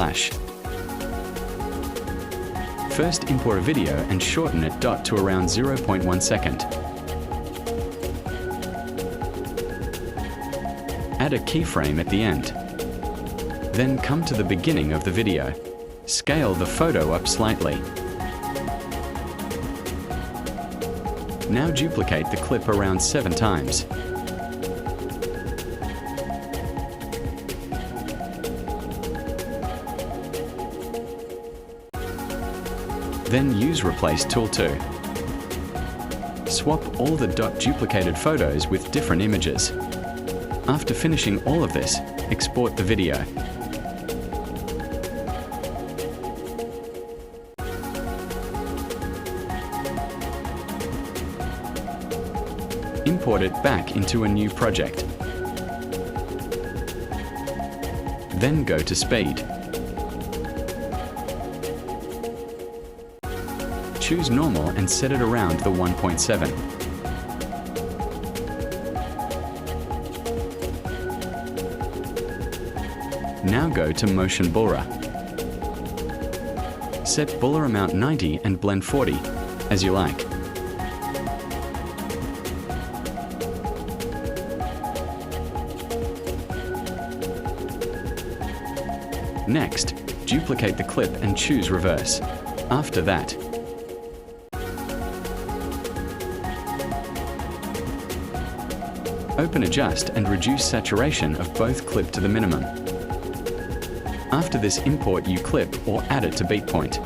flash. First import a video and shorten it to around 0.1 second. Add a keyframe at the end. Then come to the beginning of the video. Scale the photo up slightly. Now duplicate the clip around 7 times. Then use Replace tool to swap all the duplicated photos with different images. After finishing all of this, export the video. Import it back into a new project. Then go to Speed. Choose Normal and set it around the 1.7. Now go to Motion Blur. Set Blur amount 90 and blend 40, as you like. Next, duplicate the clip and choose Reverse. After that, open Adjust and reduce saturation of both clip to the minimum. After this, import U-clip or add it to beat point.